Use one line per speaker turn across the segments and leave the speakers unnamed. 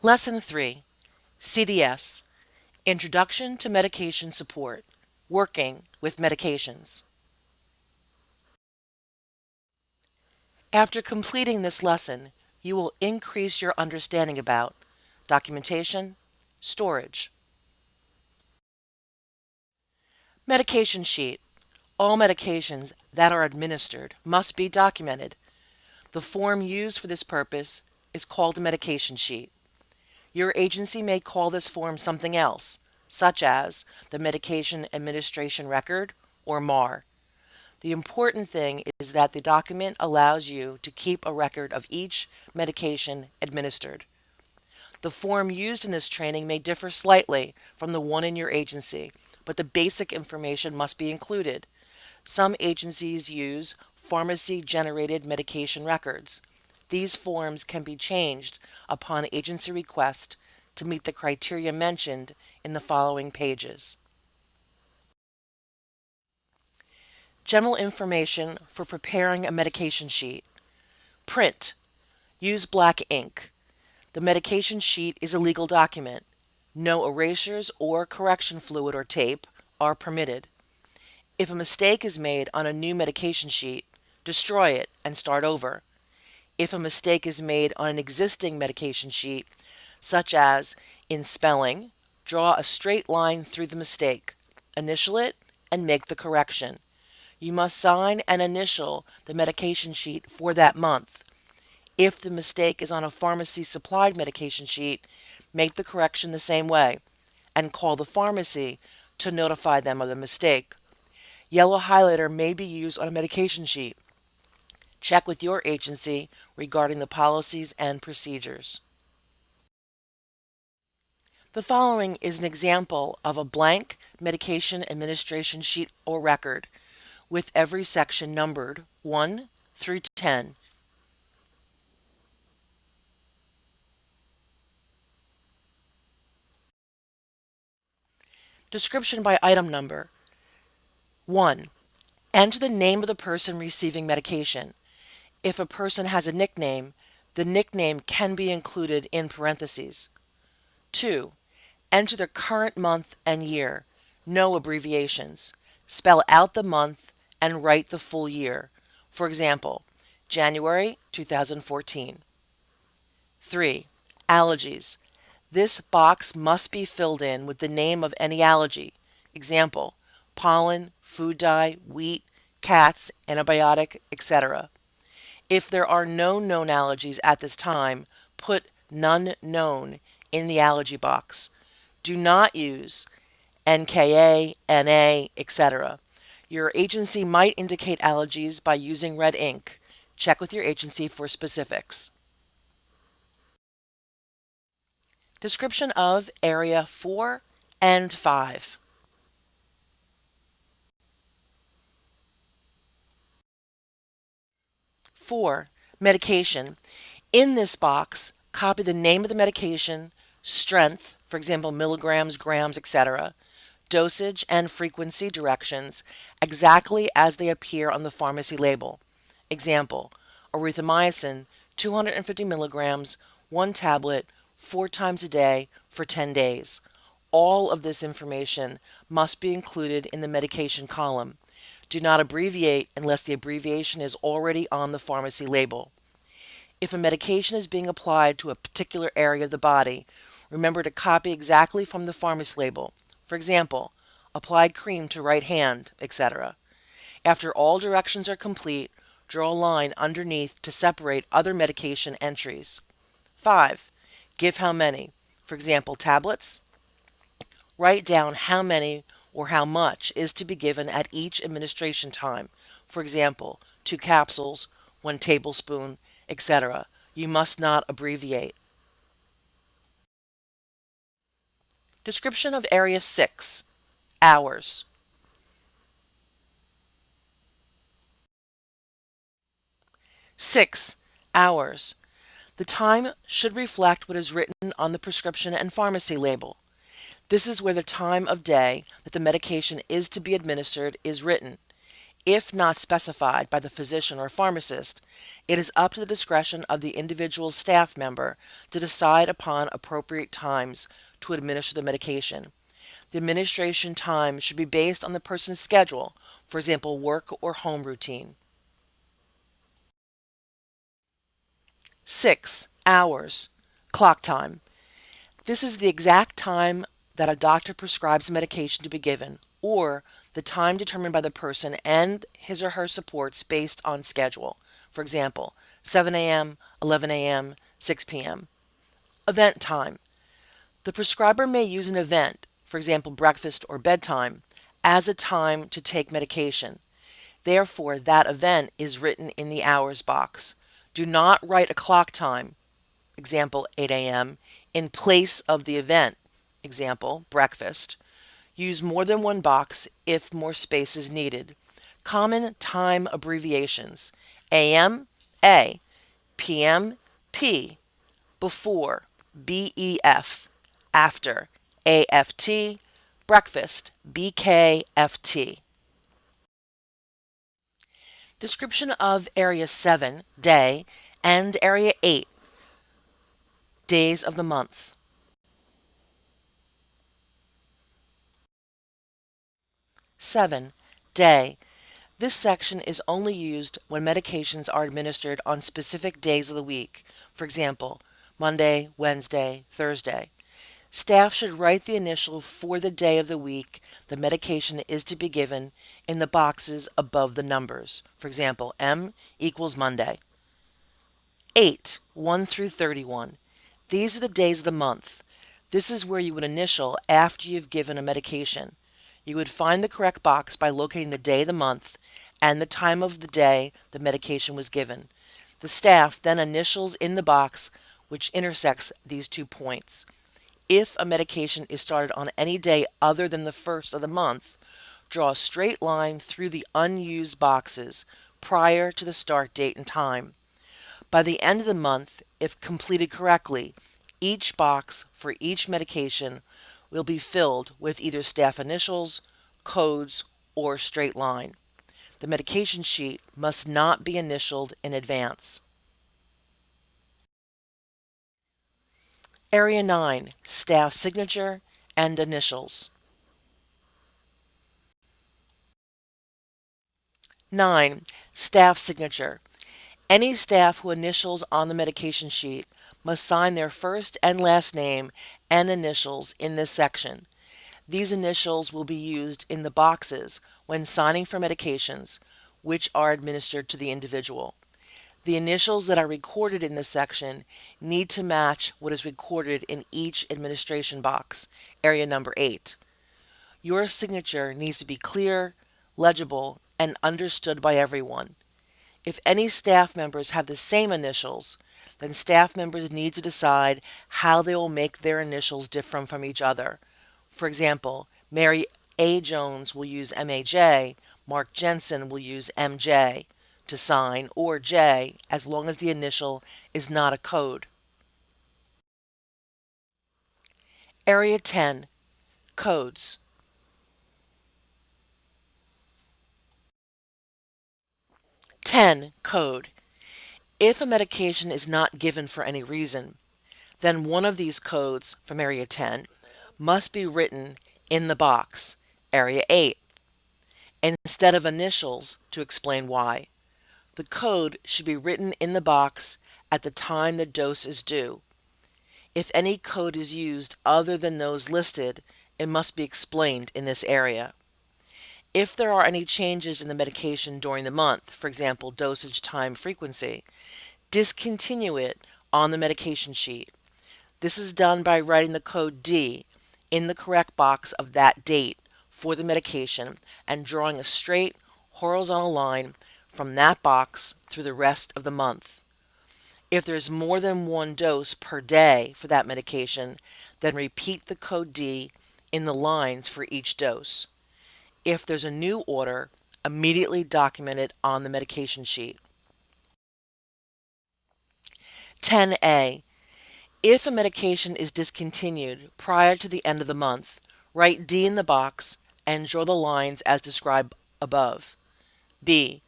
Lesson 3, CDS, Introduction to Medication Support, Working with Medications. After completing this lesson, you will increase your understanding about documentation, storage. Medication sheet. All medications that are administered must be documented. The form used for this purpose is called a medication sheet. Your agency may call this form something else, such as the Medication Administration Record, or MAR. The important thing is that the document allows you to keep a record of each medication administered. The form used in this training may differ slightly from the one in your agency, but the basic information must be included. Some agencies use pharmacy-generated medication records. These forms can be changed upon agency request to meet the criteria mentioned in the following pages. General information for preparing a medication sheet. Print. Use black ink. The medication sheet is a legal document. No erasures or correction fluid or tape are permitted. If a mistake is made on a new medication sheet, destroy it and start over. If a mistake is made on an existing medication sheet, such as in spelling, draw a straight line through the mistake, initial it, and make the correction. You must sign and initial the medication sheet for that month. If the mistake is on a pharmacy-supplied medication sheet, make the correction the same way, and call the pharmacy to notify them of the mistake. Yellow highlighter may be used on a medication sheet. Check with your agency regarding the policies and procedures. The following is an example of a blank medication administration sheet or record, with every section numbered 1 through 10. Description by item number. 1. Enter the name of the person receiving medication. If a person has a nickname, the nickname can be included in parentheses. 2. Enter the current month and year. No abbreviations. Spell out the month and write the full year. For example, January 2014. 3. Allergies. This box must be filled in with the name of any allergy. Example, pollen, food dye, wheat, cats, antibiotic, etc. If there are no known allergies at this time, put none known in the allergy box. Do not use NKA, NA, etc. Your agency might indicate allergies by using red ink. Check with your agency for specifics. Description of Area 4 and 5. Four, medication. In this box, copy the name of the medication, strength, for example, milligrams, grams, etc., dosage and frequency directions exactly as they appear on the pharmacy label. Example, erythromycin, 250 milligrams, 1 tablet, 4 times a day for 10 days. All of this information must be included in the medication column. Do not abbreviate unless the abbreviation is already on the pharmacy label. If a medication is being applied to a particular area of the body, remember to copy exactly from the pharmacy label. For example, apply cream to right hand, etc. After all directions are complete, draw a line underneath to separate other medication entries. 5. Give how many. For example, tablets. Write down how many or how much is to be given at each administration time. For example, 2 capsules, 1 tablespoon, etc. You must not abbreviate. Description of Area 6. Hours. 6. Hours. The time should reflect what is written on the prescription and pharmacy label. This is where the time of day that the medication is to be administered is written. If not specified by the physician or pharmacist, it is up to the discretion of the individual staff member to decide upon appropriate times to administer the medication. The administration time should be based on the person's schedule, for example, work or home routine. 6. Hours. Clock time. This is the exact time that a doctor prescribes a medication to be given, or the time determined by the person and his or her supports based on schedule. For example, 7 a.m., 11 a.m., 6 p.m. Event time. The prescriber may use an event, for example, breakfast or bedtime, as a time to take medication. Therefore, that event is written in the hours box. Do not write a clock time, example 8 a.m., in place of the event, example breakfast. Use more than one box if more space is needed. Common time abbreviations: AM, A, PM, P, before, BEF, after, AFT, breakfast, BKFT. Description of Area 7, day, and Area 8, days of the month. 7. Day. This section is only used when medications are administered on specific days of the week, for example, Monday, Wednesday, Thursday. Staff should write the initial for the day of the week the medication is to be given in the boxes above the numbers. For example, M equals Monday. 8. 1 through 31. These are the days of the month. This is where you would initial after you've given a medication. You would find the correct box by locating the day of the month and the time of the day the medication was given. The staff then initials in the box which intersects these 2 points. If a medication is started on any day other than the first of the month, draw a straight line through the unused boxes prior to the start date and time. By the end of the month, if completed correctly, each box for each medication will be filled with either staff initials, codes, or straight line. The medication sheet must not be initialed in advance. Area 9, staff signature and initials. 9. Staff signature. Any staff who initials on the medication sheet must sign their first and last name and initials in this section. These initials will be used in the boxes when signing for medications, which are administered to the individual. The initials that are recorded in this section need to match what is recorded in each administration box, area number 8. Your signature needs to be clear, legible, and understood by everyone. If any staff members have the same initials, then staff members need to decide how they will make their initials different from each other. For example, Mary A. Jones will use MAJ, Mark Jensen will use MJ to sign, or J, as long as the initial is not a code. Area 10, codes. 10. Code. If a medication is not given for any reason, then one of these codes from Area 10 must be written in the box, Area 8, instead of initials to explain why. The code should be written in the box at the time the dose is due. If any code is used other than those listed, it must be explained in this area. If there are any changes in the medication during the month, for example, dosage, time, frequency, discontinue it on the medication sheet. This is done by writing the code D in the correct box of that date for the medication and drawing a straight horizontal line from that box through the rest of the month. If there's more than one dose per day for that medication, then repeat the code D in the lines for each dose. If there's a new order, immediately document it on the medication sheet. 10A. If a medication is discontinued prior to the end of the month, write D in the box and draw the lines as described above. B.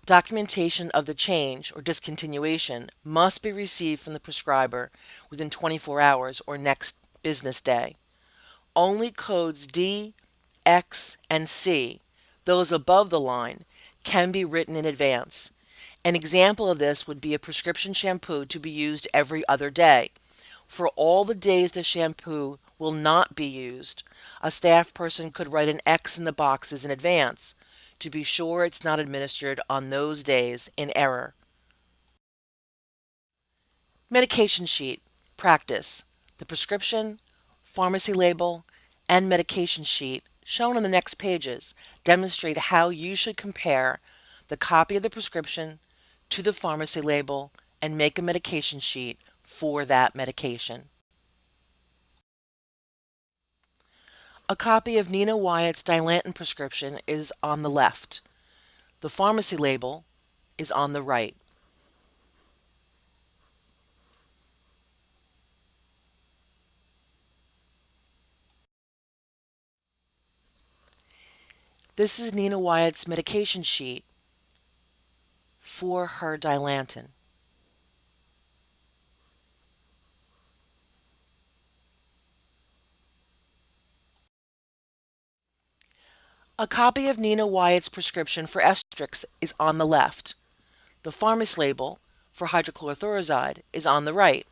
Documentation of the change or discontinuation must be received from the prescriber within 24 hours or next business day. Only codes D, X, and C, those above the line, can be written in advance. An example of this would be a prescription shampoo to be used every other day. For all the days the shampoo will not be used, a staff person could write an X in the boxes in advance to be sure it's not administered on those days in error. Medication sheet. Practice. The prescription, pharmacy label, and medication sheet shown on the next pages demonstrate how you should compare the copy of the prescription to the pharmacy label and make a medication sheet for that medication. A copy of Nina Wyatt's Dilantin prescription is on the left. The pharmacy label is on the right. This is Nina Wyatt's medication sheet for her Dilantin. A copy of Nina Wyatt's prescription for Estrix is on the left. The pharmacy label for hydrochlorothiazide is on the right.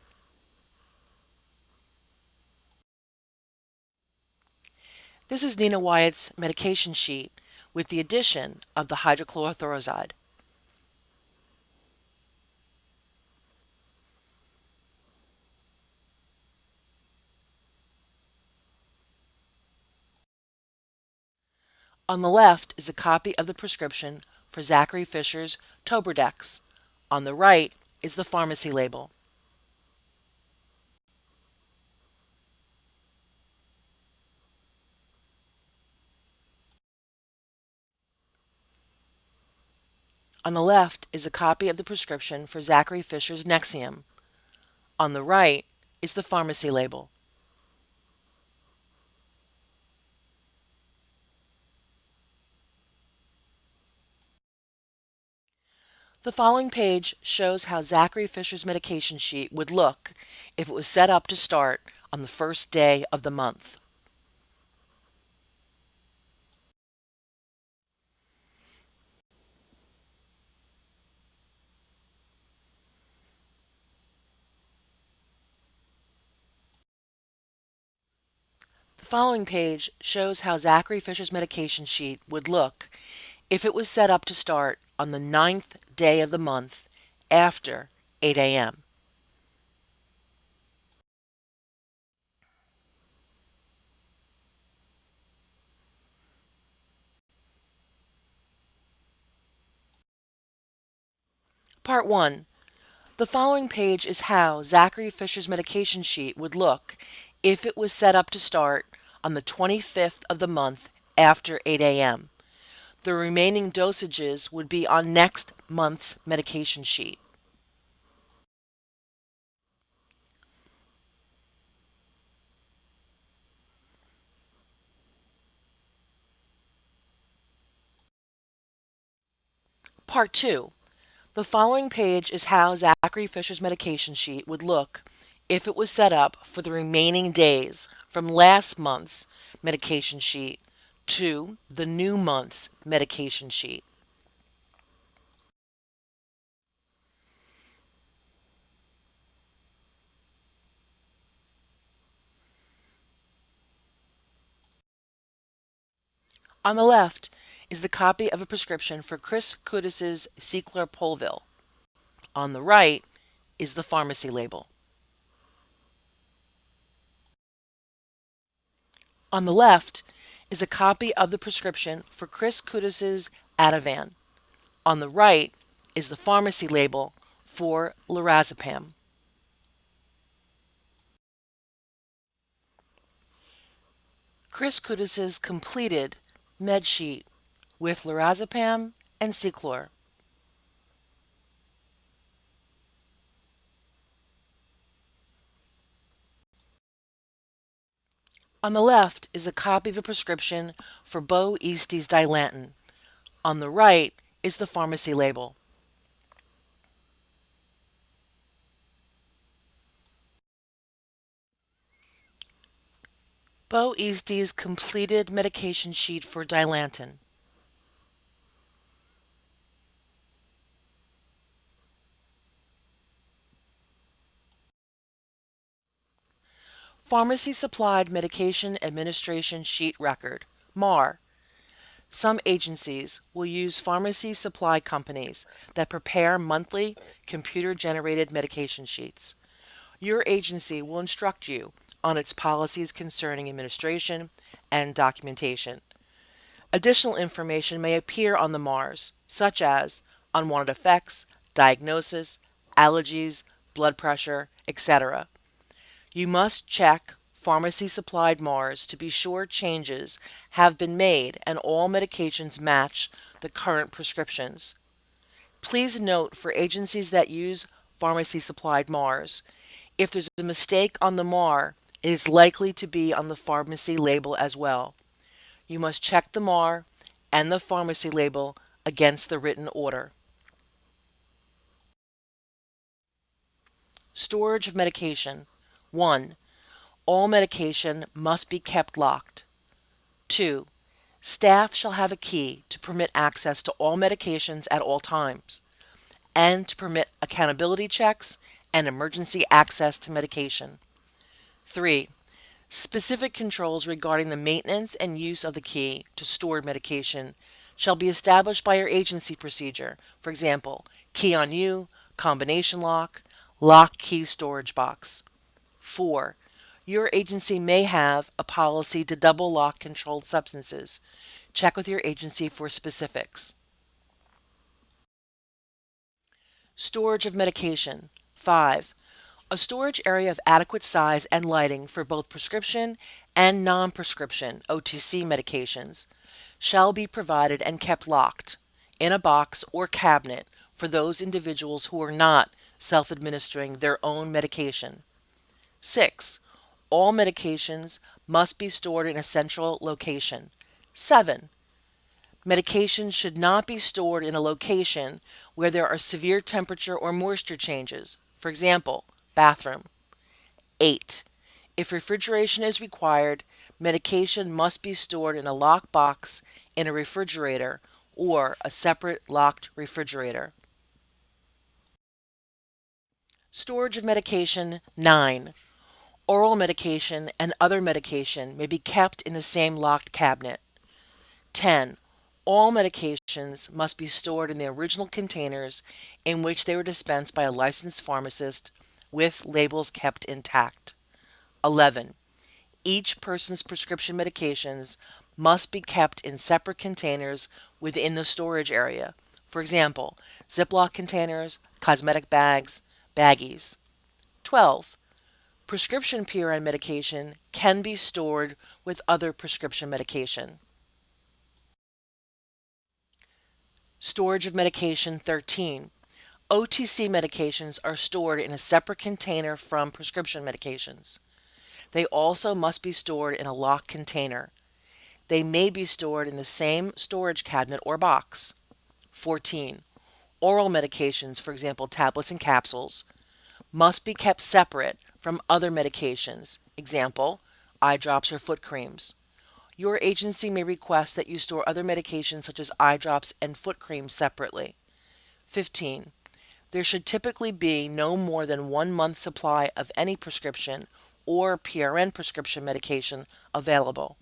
This is Nina Wyatt's medication sheet with the addition of the hydrochlorothiazide. On the left is a copy of the prescription for Zachary Fisher's Tobradex. On the right is the pharmacy label. On the left is a copy of the prescription for Zachary Fisher's Nexium. On the right is the pharmacy label. The following page shows how Zachary Fisher's medication sheet would look if it was set up to start on the first day of the month. The following page shows how Zachary Fisher's medication sheet would look if it was set up to start on the 9th day of the month after 8 a.m. Part 1. The following page is how Zachary Fisher's medication sheet would look if it was set up to start on the 25th of the month after 8 a.m. The remaining dosages would be on next month's medication sheet. Part 2. The following page is how Zachary Fisher's medication sheet would look if it was set up for the remaining days from last month's medication sheet to the new month's medication sheet. On the left is the copy of a prescription for Chris Kudis's Ciclopolvil. On the right is the pharmacy label. On the left is a copy of the prescription for Chris Kudis's Ativan. On the right is the pharmacy label for lorazepam. Chris Kudis's completed med sheet with lorazepam and Ciclor. On the left is a copy of a prescription for Bo Eastie's Dilantin. On the right is the pharmacy label. Bo Eastey's completed medication sheet for Dilantin. Pharmacy Supplied Medication Administration Sheet Record, MAR. Some agencies will use pharmacy supply companies that prepare monthly computer-generated medication sheets. Your agency will instruct you on its policies concerning administration and documentation. Additional information may appear on the MARs, such as unwanted effects, diagnosis, allergies, blood pressure, etc. You must check pharmacy supplied MARs to be sure changes have been made and all medications match the current prescriptions. Please note for agencies that use pharmacy supplied MARs, if there's a mistake on the MAR, it is likely to be on the pharmacy label as well. You must check the MAR and the pharmacy label against the written order. Storage of medication. 1. All medication must be kept locked. 2. Staff shall have a key to permit access to all medications at all times, and to permit accountability checks and emergency access to medication. 3. Specific controls regarding the maintenance and use of the key to stored medication shall be established by your agency procedure, for example, key on you, combination lock, lock key storage box. 4. Your agency may have a policy to double lock controlled substances. Check with your agency for specifics. Storage of medication. 5. A storage area of adequate size and lighting for both prescription and non-prescription OTC medications shall be provided and kept locked in a box or cabinet for those individuals who are not self-administering their own medication. 6. All medications must be stored in a central location. 7. Medications should not be stored in a location where there are severe temperature or moisture changes, for example, bathroom. 8. If refrigeration is required, medication must be stored in a locked box in a refrigerator or a separate locked refrigerator. Storage of medication. 9. Oral medication and other medication may be kept in the same locked cabinet. 10. All medications must be stored in the original containers in which they were dispensed by a licensed pharmacist with labels kept intact. 11. Each person's prescription medications must be kept in separate containers within the storage area. For example, Ziploc containers, cosmetic bags, baggies. 12. Prescription PRN medication can be stored with other prescription medication. Storage of medication. 13. OTC medications are stored in a separate container from prescription medications. They also must be stored in a locked container. They may be stored in the same storage cabinet or box. 14. Oral medications, for example tablets and capsules, must be kept separate from other medications, example, eye drops or foot creams. Your agency may request that you store other medications such as eye drops and foot creams separately. 15. There should typically be no more than 1 month's supply of any prescription or PRN prescription medication available.